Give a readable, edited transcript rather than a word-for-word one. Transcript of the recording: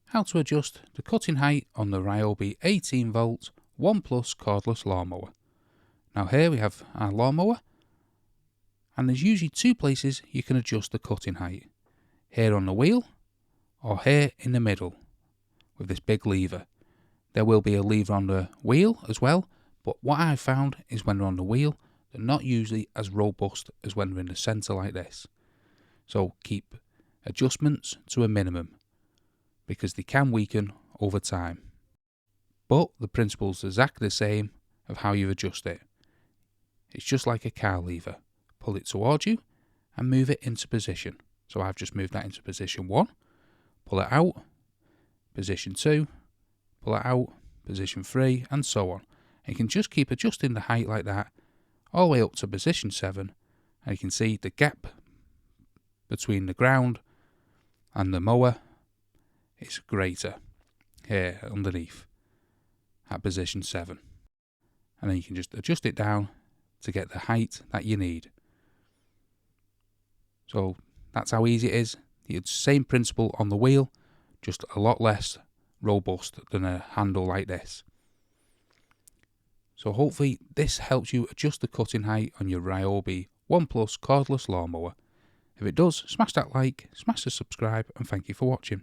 how to adjust the cutting height on the RYOBI 18V ONE+ cordless lawnmower. Now here we have our lawnmower, and there's usually two places you can adjust the cutting height. Here on the wheel, or here in the middle with this big lever. There will be a lever on the wheel as well, but what I found is when they're on the wheel, they're not usually as robust as when they're in the centre like this. So keep adjustments to a minimum, because they can weaken over time. But the principle's exactly the same of how you adjust it. It's just like a car lever. Pull it towards you and move it into position. So I've just moved that into position 1, pull it out, position 2, pull it out, position 3, and so on. And you can just keep adjusting the height like that all the way up to position 7, and you can see the gap between the ground and the mower is greater here underneath at position 7. And then you can just adjust it down to get the height that you need. So that's how easy it is. The same principle on the wheel, just a lot less robust than a handle like this. So hopefully this helps you adjust the cutting height on your RYOBI ONE+ cordless lawnmower. If it does, smash that like, smash the subscribe, and thank you for watching.